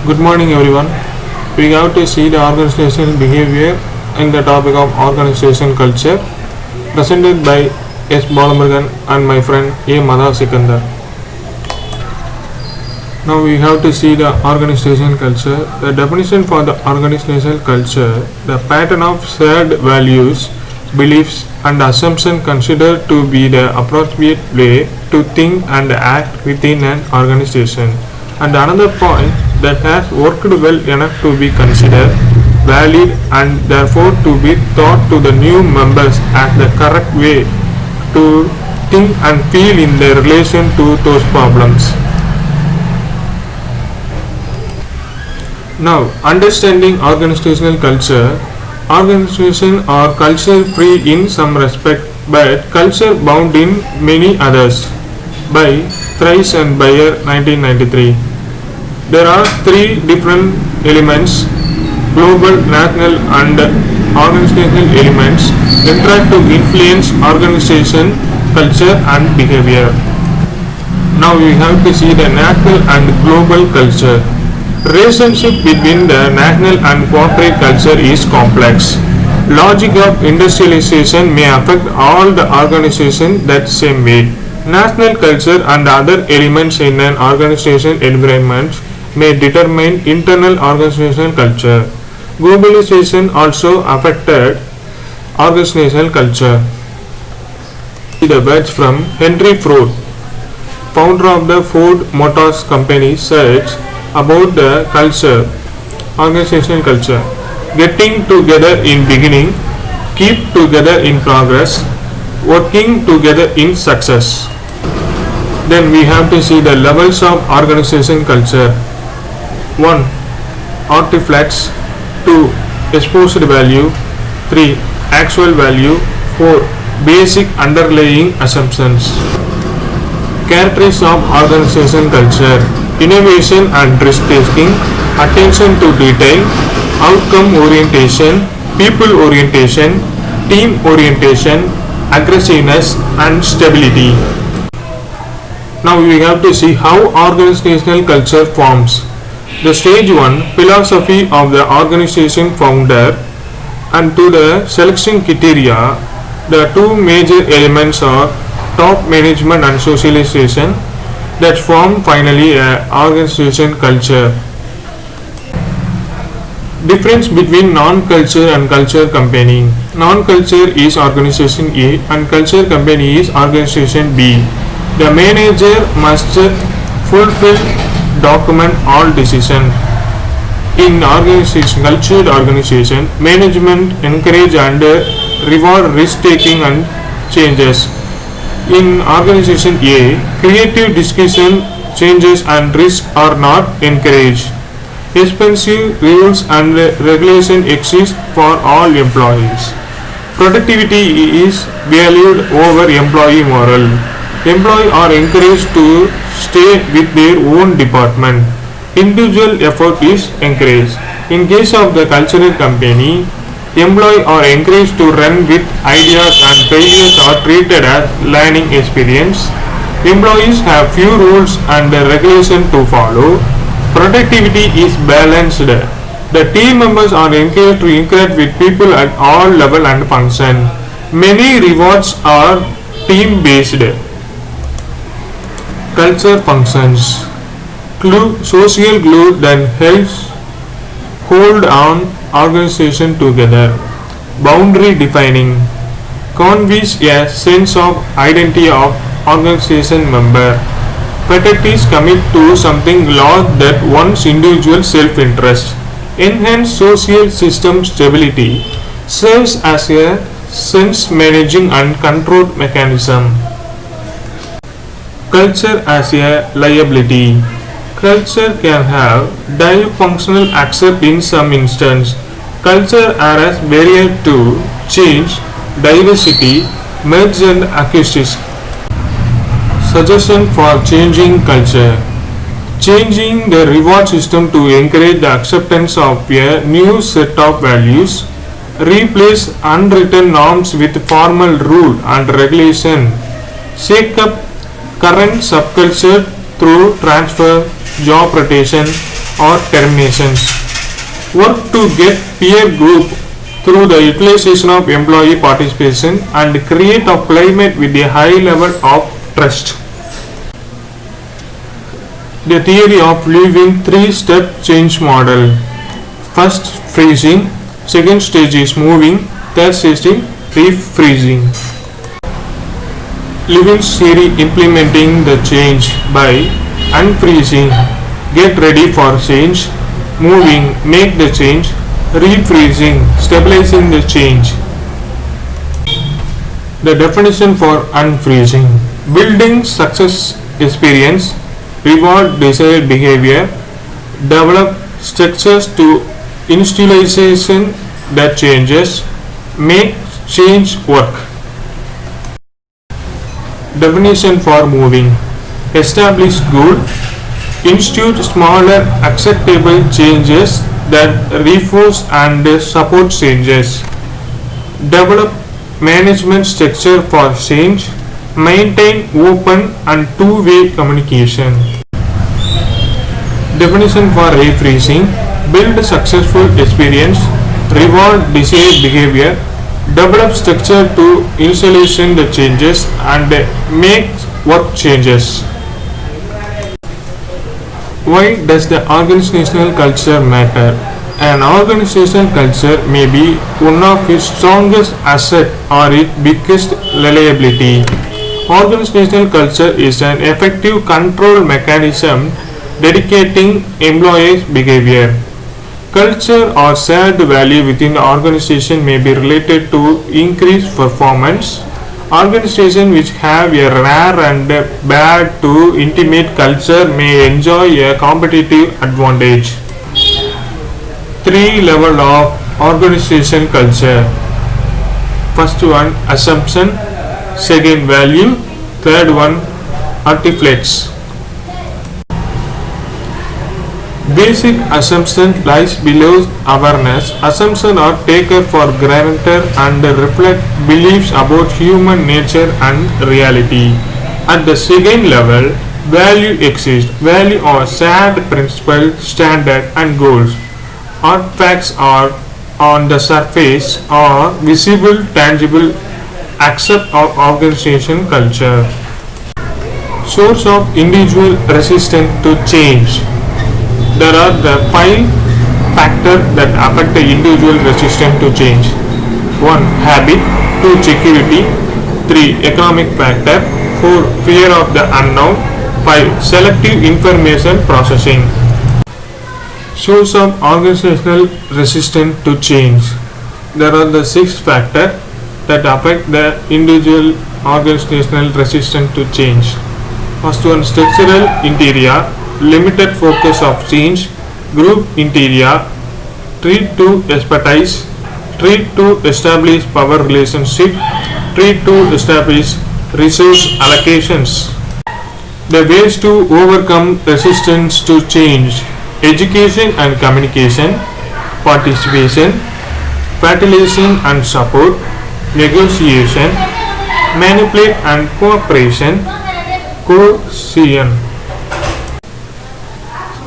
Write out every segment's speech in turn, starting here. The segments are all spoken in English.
Good morning, everyone. We have to see the organizational behavior in the topic of organization culture, presented by S. Balamurugan and my friend A. Madha Sikandar. Now we have to see the organization culture. The definition for the organizational culture: the pattern of shared values, beliefs, and assumptions considered to be the appropriate way to think and act within an organization. And another point that has worked well enough to be considered valid and therefore to be taught to the new members as the correct way to think and feel in their relation to those problems. Now, understanding organizational culture. Organization are culture free in some respect but culture bound in many others. By Thrice and Bayer 1993. There are three different elements: global, national and organizational elements interact to influence organization, culture and behavior. Now we have to see the national and global culture. Relationship between the national and corporate culture is complex. Logic of industrialization may affect all the organization that same way. National culture and other elements in an organization environment may determine internal organizational culture. Globalization also affected organizational culture. The words from Henry Ford, founder of the Ford Motors Company, said about the culture, organizational culture: getting together in beginning, keep together in progress, working together in success. Then we have to see the levels of organization culture. 1. Artifacts. 2. Exposed value. 3. Actual value. 4. Basic underlying assumptions. Characteristics of organization culture: innovation and risk taking, attention to detail, outcome orientation, people orientation, team orientation, aggressiveness and stability. Now we have to see how organizational culture forms. The stage 1 philosophy of the organization founder, and to the selection criteria. The two major elements are top management and socialization that form finally a organization culture. Difference between non-culture and culture company. Non-culture is organization A and culture company is organization B. The manager must fulfill, document all decisions. In cultured organization, management encourage and reward risk-taking and changes. In organization A, creative discussion, changes and risk are not encouraged. Expensive rules and regulation exist for all employees. Productivity is valued over employee morale. Employees are encouraged to stay with their own department. Individual effort is encouraged. In case of the cultural company, employees are encouraged to run with ideas and failures are treated as learning experience. Employees have few rules and regulations to follow. Productivity is balanced. The team members are encouraged to interact with people at all levels and function. Many rewards are team based. Culture functions. Social glue that helps hold on organization together. Boundary defining conveys a sense of identity of organization member. Fatalities commit to something large that one's individual self-interest. Enhance social system stability. Serves as a sense managing and control mechanism. Culture as a liability. Culture can have dysfunctional accept in some instance. Culture as barrier to change, diversity, merge and acquisition. Suggestion for changing culture: changing the reward system to encourage the acceptance of a new set of values, replace unwritten norms with formal rule and regulation, shake up current subculture through transfer, job rotation, or terminations. Work to get peer group through the utilization of employee participation and create a climate with a high level of trust. The theory of living three-step change model. First freezing, second stage is moving, third stage is refreezing. Levin's theory implementing the change by unfreezing, get ready for change, moving, make the change, refreezing, stabilizing the change. The definition for unfreezing: building success experience, reward desired behavior, develop structures to institutionalization that changes, make change work. Definition for moving: establish goal, institute smaller acceptable changes that reinforce and support changes, develop management structure for change, maintain open and two-way communication. Definition for refreezing: build successful experience, reward desired behavior, develop structure to insulation the changes and make work changes. Why does the organizational culture matter? An organizational culture may be one of its strongest assets or its biggest reliability. Organizational culture is an effective control mechanism dedicating employees' behavior. Culture or shared value within the organization may be related to increased performance. Organizations which have a rare and bad to intimate culture may enjoy a competitive advantage. Three levels of organization culture. First one, assumption. Second, value. Third one, artifacts. Basic assumption lies below awareness. Assumptions are taken for granted and reflect beliefs about human nature and reality. At the second level, value exists. Value are shared principles, standards, and goals. Artifacts are on the surface or visible, tangible, accept of organization culture. Source of individual resistance to change. There are the 5 factors that affect the individual resistance to change. 1. Habit. 2. Security. 3. Economic factor. 4. Fear of the unknown. 5. Selective information processing. Source of organizational resistance to change. There are the 6 factors that affect the individual organizational resistance to change. First one, structural interior. Limited focus of change, group interior, treat to expertise, treat to establish power relationship, treat to establish resource allocations. The ways to overcome resistance to change: education and communication, participation, fertilization and support, negotiation, manipulate and cooperation, coercion.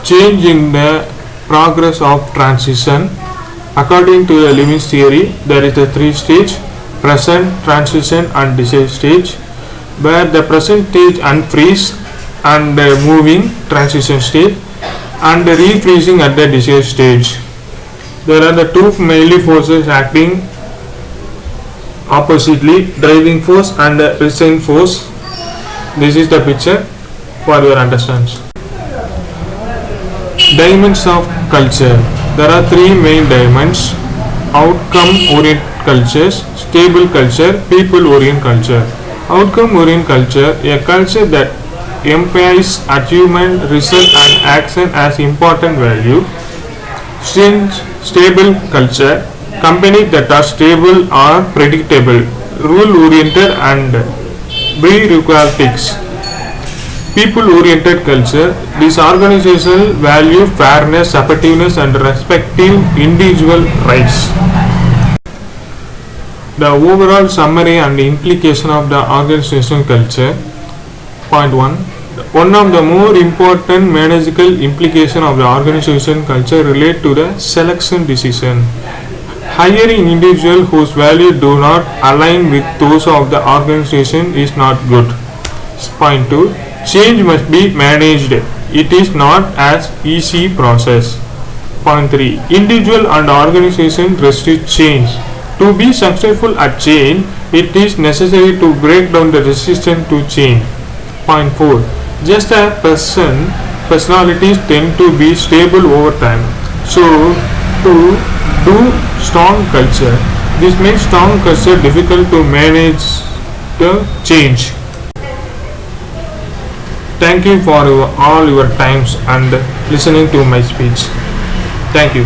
Change in the progress of transition. According to the Levin's theory, there is the 3 stages: present, transition, and desired stage. Where the present stage unfreeze and moving transition stage, and refreezing at the desired stage. There are the 2 mainly forces acting oppositely: driving force and restraint force. This is the picture for your understanding. Dimensions of culture. There are 3 main dimensions: outcome oriented cultures, stable culture, people oriented culture. Outcome oriented culture, a culture that emphasizes achievement, result, and action as important value. Stable culture, companies that are stable or predictable, rule oriented and bureaucratic. People oriented culture, these organizations value fairness, effectiveness, and respective individual rights. The overall summary and implication of the organizational culture. Point 1. One of the more important managerial implications of the organization culture relate to the selection decision. Hiring individuals whose values do not align with those of the organization is not good. Point 2. Change must be managed. It is not as easy process. Point 3. Individual and organization resist change. To be successful at change, it is necessary to break down the resistance to change. Point 4. Just as personalities tend to be stable over time, so to do strong culture, this makes strong culture difficult to manage the change. Thank you for all your times and listening to my speech. Thank you.